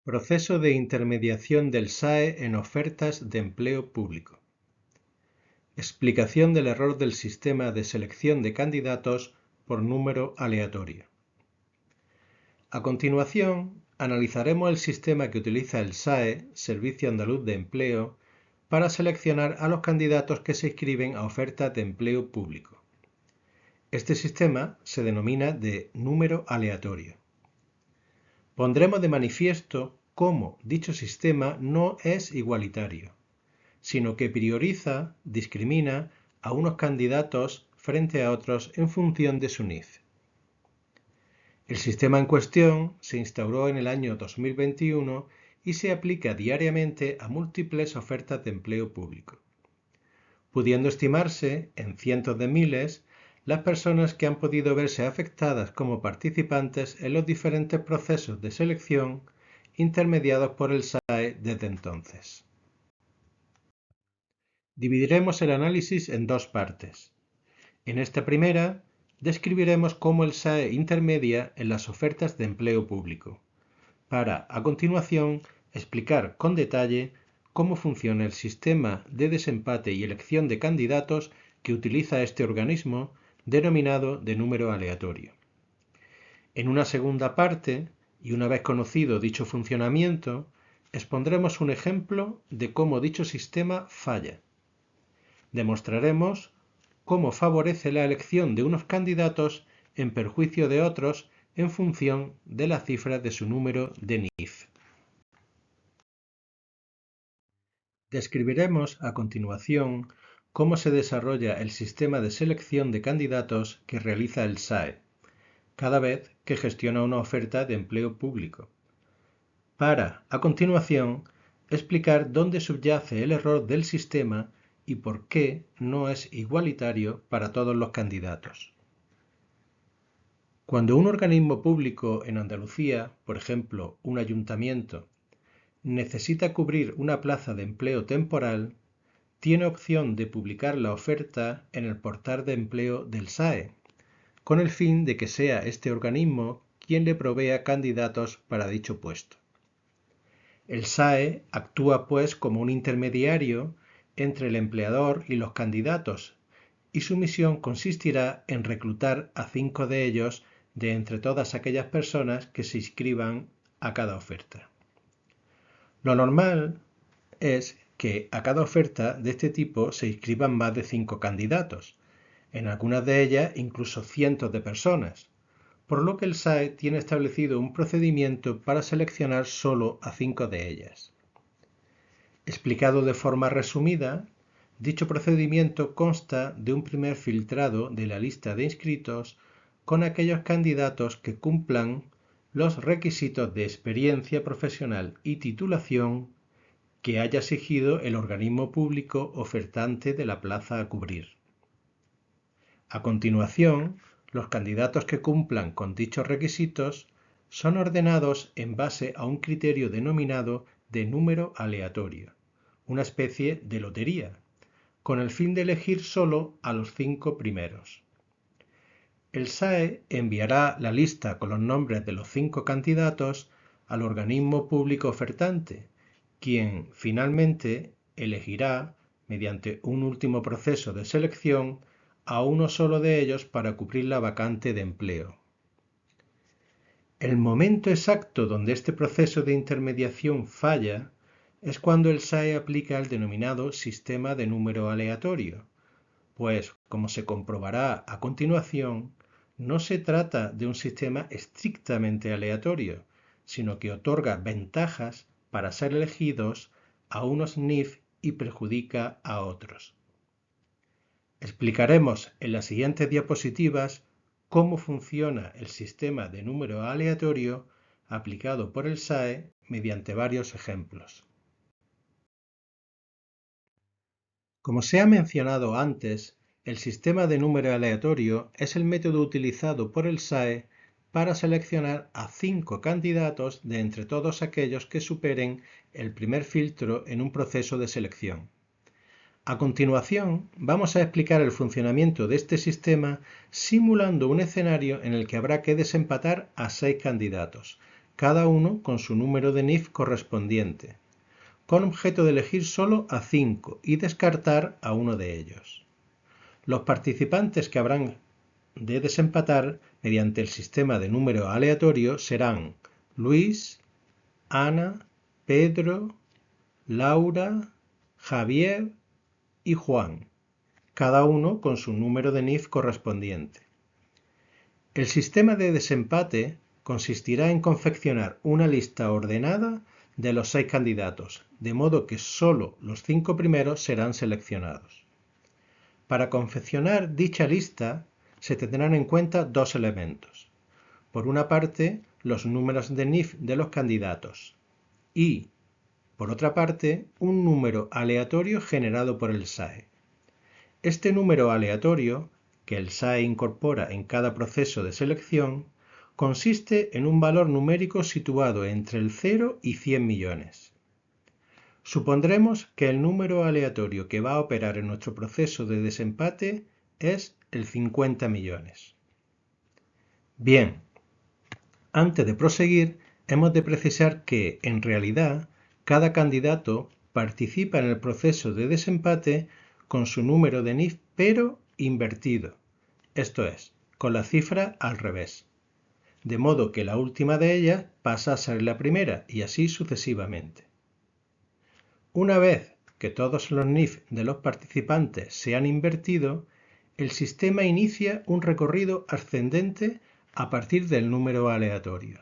Proceso de intermediación del SAE en ofertas de empleo público. Explicación del error del sistema de selección de candidatos por número aleatorio. A continuación, analizaremos el sistema que utiliza el SAE, Servicio Andaluz de Empleo, para seleccionar a los candidatos que se inscriben a ofertas de empleo público. Este sistema se denomina de número aleatorio. Pondremos de manifiesto cómo dicho sistema no es igualitario, sino que prioriza, discrimina a unos candidatos frente a otros en función de su NIF. El sistema en cuestión se instauró en el año 2021 y se aplica diariamente a múltiples ofertas de empleo público, pudiendo estimarse en cientos de miles las personas que han podido verse afectadas como participantes en los diferentes procesos de selección intermediados por el SAE desde entonces. Dividiremos el análisis en dos partes. En esta primera, describiremos cómo el SAE intermedia en las ofertas de empleo público, para, a continuación, explicar con detalle cómo funciona el sistema de desempate y elección de candidatos que utiliza este organismo, denominado de número aleatorio. En una segunda parte, y una vez conocido dicho funcionamiento, expondremos un ejemplo de cómo dicho sistema falla. Demostraremos cómo favorece la elección de unos candidatos en perjuicio de otros en función de las cifras de su número de NIF. Describiremos a continuación cómo se desarrolla el sistema de selección de candidatos que realiza el SAE, cada vez que gestiona una oferta de empleo público, para, a continuación, explicar dónde subyace el error del sistema y por qué no es igualitario para todos los candidatos. Cuando un organismo público en Andalucía, por ejemplo, un ayuntamiento, necesita cubrir una plaza de empleo temporal, tiene opción de publicar la oferta en el portal de empleo del SAE, con el fin de que sea este organismo quien le provea candidatos para dicho puesto. El SAE actúa pues como un intermediario entre el empleador y los candidatos, y su misión consistirá en reclutar a 5 de ellos de entre todas aquellas personas que se inscriban a cada oferta. Lo normal es que a cada oferta de este tipo se inscriban más de 5 candidatos, en algunas de ellas incluso cientos de personas, por lo que el SAE tiene establecido un procedimiento para seleccionar solo a 5 de ellas. Explicado de forma resumida, dicho procedimiento consta de un primer filtrado de la lista de inscritos con aquellos candidatos que cumplan los requisitos de experiencia profesional y titulación que haya exigido el organismo público ofertante de la plaza a cubrir. A continuación, los candidatos que cumplan con dichos requisitos son ordenados en base a un criterio denominado de número aleatorio, una especie de lotería, con el fin de elegir solo a los 5 primeros. El SAE enviará la lista con los nombres de los 5 candidatos al organismo público ofertante, quien finalmente elegirá, mediante un último proceso de selección, a uno solo de ellos para cubrir la vacante de empleo. El momento exacto donde este proceso de intermediación falla es cuando el SAE aplica el denominado sistema de número aleatorio, pues, como se comprobará a continuación, no se trata de un sistema estrictamente aleatorio, sino que otorga ventajas para ser elegidos a unos NIF y perjudica a otros. Explicaremos en las siguientes diapositivas cómo funciona el sistema de número aleatorio aplicado por el SAE mediante varios ejemplos. Como se ha mencionado antes, el sistema de número aleatorio es el método utilizado por el SAE para seleccionar a 5 candidatos de entre todos aquellos que superen el primer filtro en un proceso de selección. A continuación, vamos a explicar el funcionamiento de este sistema simulando un escenario en el que habrá que desempatar a 6 candidatos, cada uno con su número de NIF correspondiente, con objeto de elegir solo a 5 y descartar a uno de ellos. Los participantes que habrán de desempatar mediante el sistema de número aleatorio serán Luis, Ana, Pedro, Laura, Javier y Juan, cada uno con su número de NIF correspondiente. El sistema de desempate consistirá en confeccionar una lista ordenada de los 6 candidatos, de modo que solo los 5 primeros serán seleccionados. Para confeccionar dicha lista se tendrán en cuenta dos elementos. Por una parte, los números de NIF de los candidatos y, por otra parte, un número aleatorio generado por el SAE. Este número aleatorio, que el SAE incorpora en cada proceso de selección, consiste en un valor numérico situado entre el 0 y 100 millones. Supondremos que el número aleatorio que va a operar en nuestro proceso de desempate es el 50 millones. Bien, antes de proseguir, hemos de precisar que, en realidad, cada candidato participa en el proceso de desempate con su número de NIF pero invertido, esto es, con la cifra al revés, de modo que la última de ellas pasa a ser la primera y así sucesivamente. Una vez que todos los NIF de los participantes se han invertido, el sistema inicia un recorrido ascendente a partir del número aleatorio.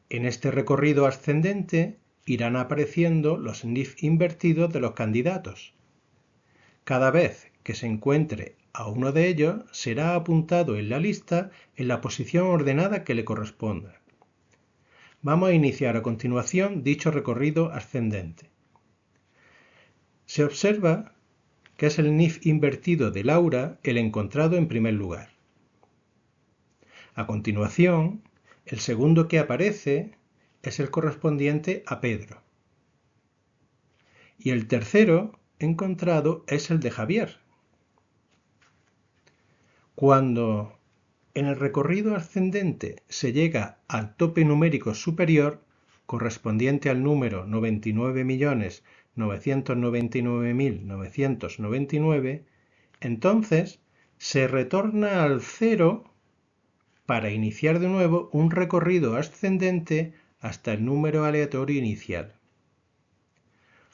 En este recorrido ascendente irán apareciendo los NIF invertidos de los candidatos. Cada vez que se encuentre a uno de ellos, será apuntado en la lista en la posición ordenada que le corresponda. Vamos a iniciar a continuación dicho recorrido ascendente. Se observa que es el NIF invertido de Laura el encontrado en primer lugar. A continuación, el segundo que aparece es el correspondiente a Pedro. Y el tercero encontrado es el de Javier. Cuando en el recorrido ascendente se llega al tope numérico superior, correspondiente al número 99.999.999, entonces se retorna al 0 para iniciar de nuevo un recorrido ascendente hasta el número aleatorio inicial.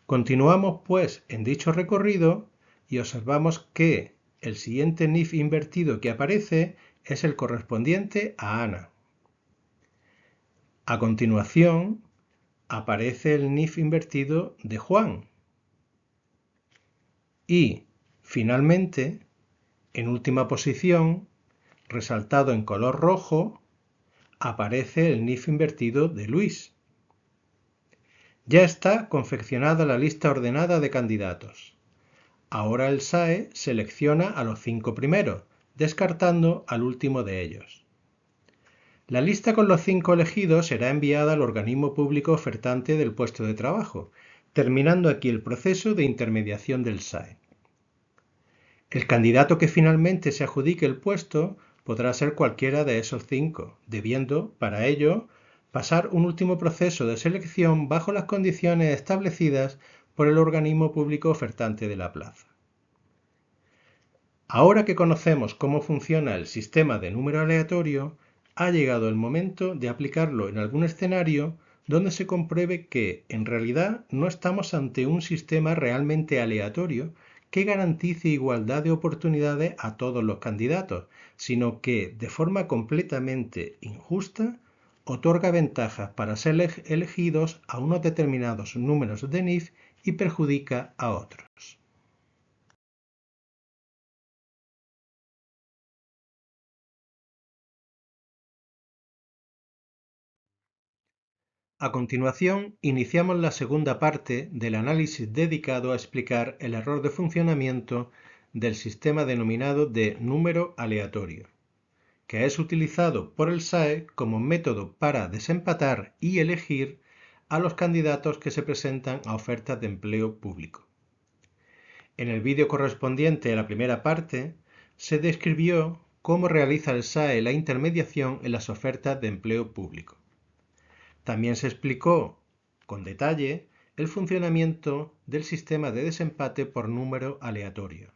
Continuamos pues en dicho recorrido y observamos que el siguiente NIF invertido que aparece es el correspondiente a Ana. A continuación aparece el NIF invertido de Juan. Y, finalmente, en última posición, resaltado en color rojo, aparece el NIF invertido de Luis. Ya está confeccionada la lista ordenada de candidatos. Ahora el SAE selecciona a los 5 primeros, descartando al último de ellos. La lista con los 5 elegidos será enviada al organismo público ofertante del puesto de trabajo, terminando aquí el proceso de intermediación del SAE. El candidato que finalmente se adjudique el puesto podrá ser cualquiera de esos 5, debiendo, para ello, pasar un último proceso de selección bajo las condiciones establecidas por el organismo público ofertante de la plaza. Ahora que conocemos cómo funciona el sistema de número aleatorio, ha llegado el momento de aplicarlo en algún escenario donde se compruebe que, en realidad, no estamos ante un sistema realmente aleatorio que garantice igualdad de oportunidades a todos los candidatos, sino que, de forma completamente injusta, otorga ventajas para ser elegidos a unos determinados números de NIF y perjudica a otros. A continuación, iniciamos la segunda parte del análisis dedicado a explicar el error de funcionamiento del sistema denominado de número aleatorio, que es utilizado por el SAE como método para desempatar y elegir a los candidatos que se presentan a ofertas de empleo público. En el vídeo correspondiente a la primera parte, se describió cómo realiza el SAE la intermediación en las ofertas de empleo público. También se explicó con detalle el funcionamiento del sistema de desempate por número aleatorio.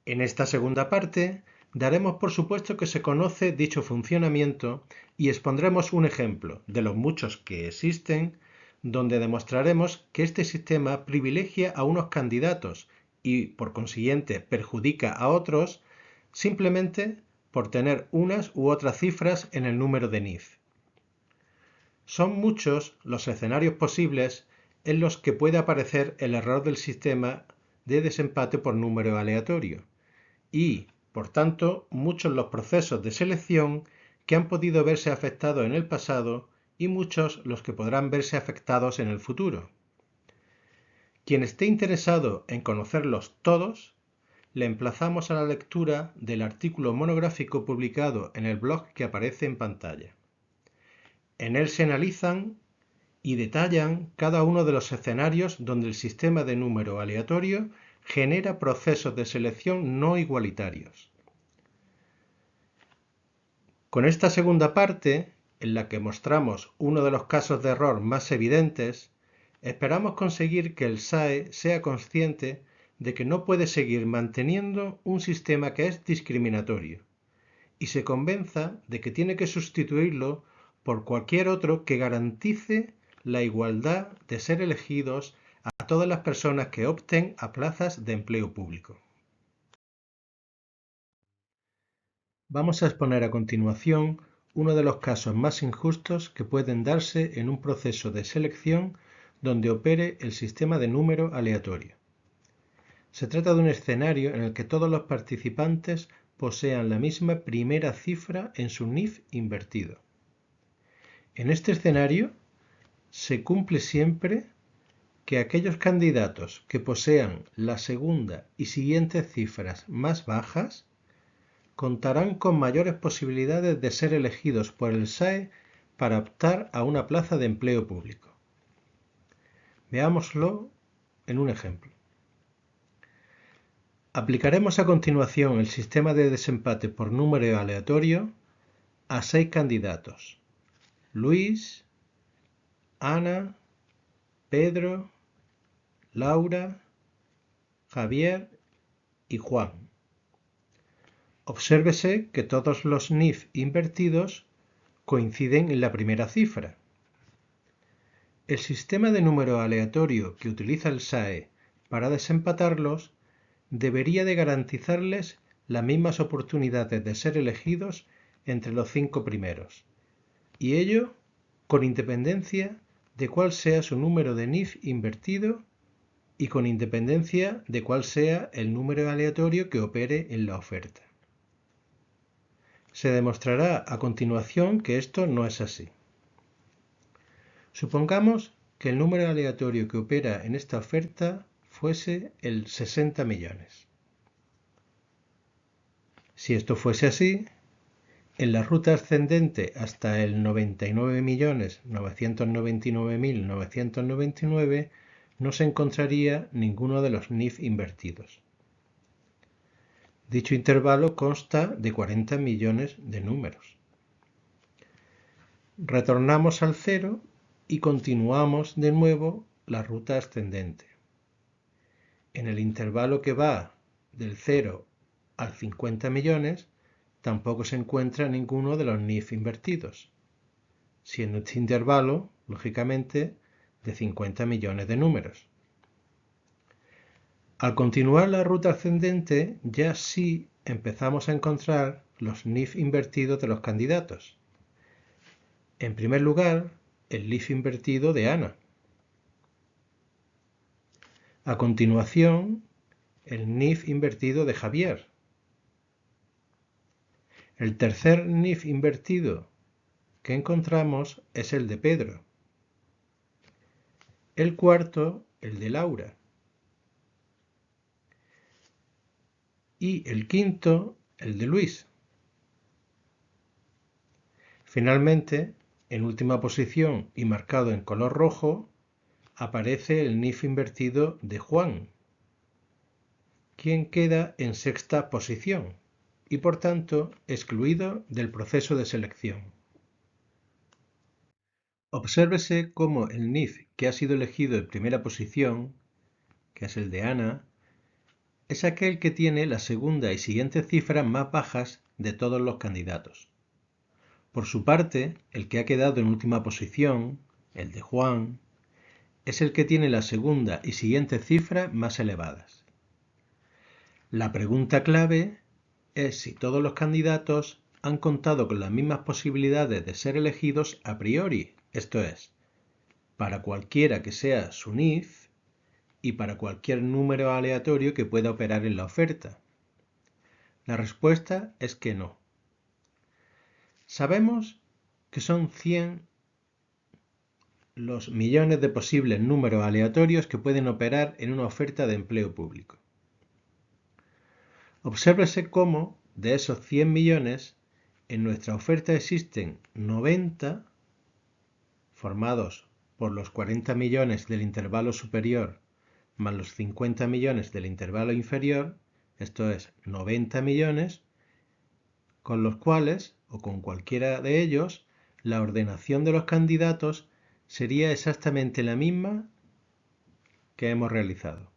En esta segunda parte daremos por supuesto que se conoce dicho funcionamiento y expondremos un ejemplo de los muchos que existen donde demostraremos que este sistema privilegia a unos candidatos y por consiguiente perjudica a otros simplemente por tener unas u otras cifras en el número de NIF. Son muchos los escenarios posibles en los que puede aparecer el error del sistema de desempate por número aleatorio y, por tanto, muchos los procesos de selección que han podido verse afectados en el pasado y muchos los que podrán verse afectados en el futuro. Quien esté interesado en conocerlos todos, le emplazamos a la lectura del artículo monográfico publicado en el blog que aparece en pantalla. En él se analizan y detallan cada uno de los escenarios donde el sistema de número aleatorio genera procesos de selección no igualitarios. Con esta segunda parte, en la que mostramos uno de los casos de error más evidentes, esperamos conseguir que el SAE sea consciente de que no puede seguir manteniendo un sistema que es discriminatorio y se convenza de que tiene que sustituirlo por cualquier otro que garantice la igualdad de ser elegidos a todas las personas que opten a plazas de empleo público. Vamos a exponer a continuación uno de los casos más injustos que pueden darse en un proceso de selección donde opere el sistema de número aleatorio. Se trata de un escenario en el que todos los participantes posean la misma primera cifra en su NIF invertido. En este escenario, se cumple siempre que aquellos candidatos que posean la segunda y siguientes cifras más bajas contarán con mayores posibilidades de ser elegidos por el SAE para optar a una plaza de empleo público. Veámoslo en un ejemplo. Aplicaremos a continuación el sistema de desempate por número aleatorio a 6 candidatos: Luis, Ana, Pedro, Laura, Javier y Juan. Obsérvese que todos los NIF invertidos coinciden en la primera cifra. El sistema de número aleatorio que utiliza el SAE para desempatarlos debería de garantizarles las mismas oportunidades de ser elegidos entre los 5 primeros, y ello con independencia de cuál sea su número de NIF invertido y con independencia de cuál sea el número aleatorio que opere en la oferta. Se demostrará a continuación que esto no es así. Supongamos que el número aleatorio que opera en esta oferta fuese el 60 millones. Si esto fuese así, en la ruta ascendente hasta el 99.999.999 no se encontraría ninguno de los NIF invertidos. Dicho intervalo consta de 40 millones de números. Retornamos al cero y continuamos de nuevo la ruta ascendente. En el intervalo que va del 0 al 50 millones tampoco se encuentra ninguno de los NIF invertidos, siendo este intervalo, lógicamente, de 50 millones de números. Al continuar la ruta ascendente, ya sí empezamos a encontrar los NIF invertidos de los candidatos. En primer lugar, el NIF invertido de Ana. A continuación, el NIF invertido de Javier. El tercer NIF invertido que encontramos es el de Pedro. El cuarto, el de Laura. Y el quinto, el de Luis. Finalmente, en última posición y marcado en color rojo, aparece el NIF invertido de Juan, quien queda en sexta posición y por tanto excluido del proceso de selección. Obsérvese cómo el NIF que ha sido elegido en primera posición, que es el de Ana, es aquel que tiene la segunda y siguiente cifras más bajas de todos los candidatos. Por su parte, el que ha quedado en última posición, el de Juan, es el que tiene la segunda y siguiente cifras más elevadas. La pregunta clave es si todos los candidatos han contado con las mismas posibilidades de ser elegidos a priori, esto es, para cualquiera que sea su NIF y para cualquier número aleatorio que pueda operar en la oferta. La respuesta es que no. Sabemos que son 100 los millones de posibles números aleatorios que pueden operar en una oferta de empleo público. Obsérvese cómo de esos 100 millones en nuestra oferta existen 90 formados por los 40 millones del intervalo superior más los 50 millones del intervalo inferior, esto es 90 millones, con los cuales, o con cualquiera de ellos, la ordenación de los candidatos sería exactamente la misma que hemos realizado.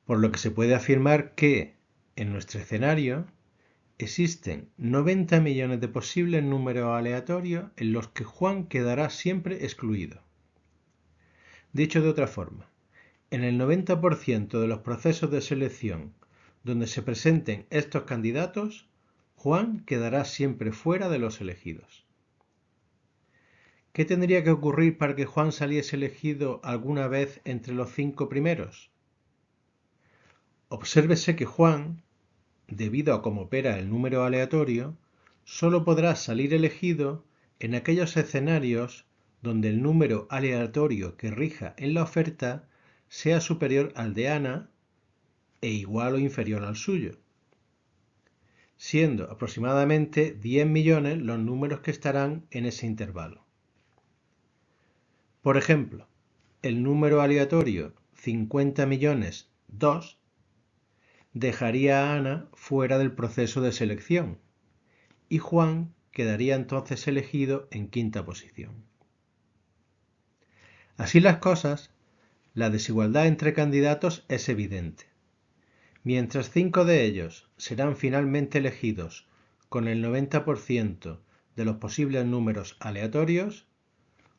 Por lo que se puede afirmar que, en nuestro escenario, existen 90 millones de posibles números aleatorios en los que Juan quedará siempre excluido. Dicho de otra forma, en el 90% de los procesos de selección donde se presenten estos candidatos, Juan quedará siempre fuera de los elegidos. ¿Qué tendría que ocurrir para que Juan saliese elegido alguna vez entre los 5 primeros? Obsérvese que Juan, debido a cómo opera el número aleatorio, solo podrá salir elegido en aquellos escenarios donde el número aleatorio que rija en la oferta sea superior al de Ana e igual o inferior al suyo, siendo aproximadamente 10 millones los números que estarán en ese intervalo. Por ejemplo, el número aleatorio 50 millones 2 dejaría a Ana fuera del proceso de selección y Juan quedaría entonces elegido en quinta posición. Así las cosas, la desigualdad entre candidatos es evidente. Mientras 5 de ellos serán finalmente elegidos con el 90% de los posibles números aleatorios,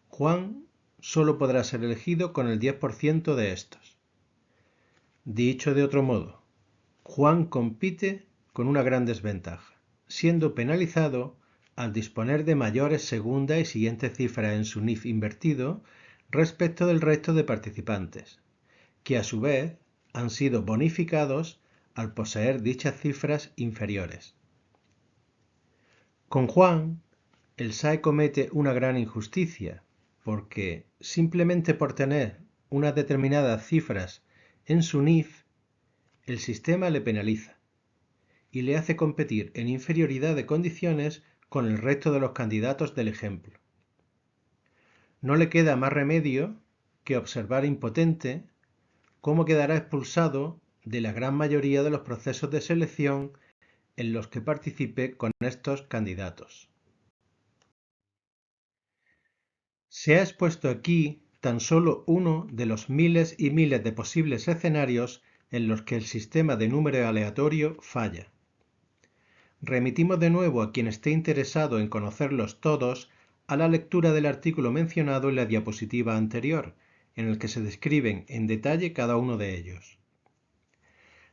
Juan solo podrá ser elegido con el 10% de estos. Dicho de otro modo, Juan compite con una gran desventaja, siendo penalizado al disponer de mayores segunda y siguiente cifras en su NIF invertido respecto del resto de participantes, que a su vez han sido bonificados al poseer dichas cifras inferiores. Con Juan, el SAE comete una gran injusticia, porque simplemente por tener unas determinadas cifras en su NIF, el sistema le penaliza y le hace competir en inferioridad de condiciones con el resto de los candidatos del ejemplo. No le queda más remedio que observar impotente cómo quedará expulsado de la gran mayoría de los procesos de selección en los que participe con estos candidatos. Se ha expuesto aquí tan solo uno de los miles y miles de posibles escenarios en los que el sistema de número aleatorio falla. Remitimos de nuevo a quien esté interesado en conocerlos todos a la lectura del artículo mencionado en la diapositiva anterior, en el que se describen en detalle cada uno de ellos.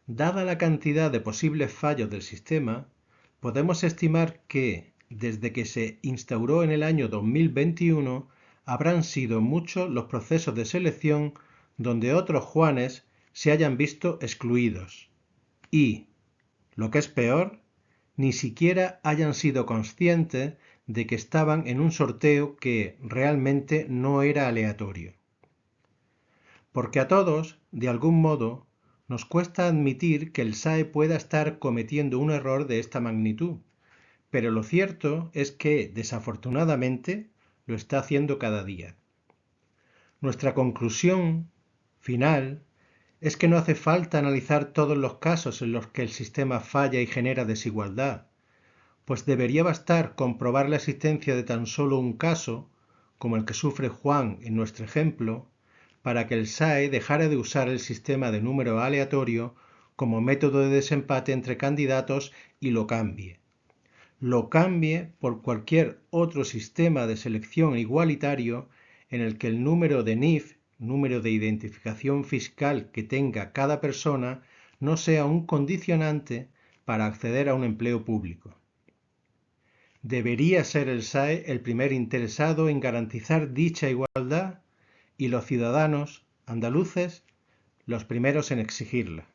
Dada la cantidad de posibles fallos del sistema, podemos estimar que, desde que se instauró en el año 2021, habrán sido muchos los procesos de selección donde otros Juanes se hayan visto excluidos y, lo que es peor, ni siquiera hayan sido conscientes de que estaban en un sorteo que realmente no era aleatorio. Porque a todos, de algún modo, nos cuesta admitir que el SAE pueda estar cometiendo un error de esta magnitud, pero lo cierto es que, desafortunadamente, lo está haciendo cada día. Nuestra conclusión final es que no hace falta analizar todos los casos en los que el sistema falla y genera desigualdad, pues debería bastar comprobar la existencia de tan solo un caso, como el que sufre Juan en nuestro ejemplo, para que el SAE dejara de usar el sistema de número aleatorio como método de desempate entre candidatos y lo cambie. Lo cambie por cualquier otro sistema de selección igualitario en el que el número de NIF, número de identificación fiscal que tenga cada persona, no sea un condicionante para acceder a un empleo público. Debería ser el SAE el primer interesado en garantizar dicha igualdad y los ciudadanos andaluces los primeros en exigirla.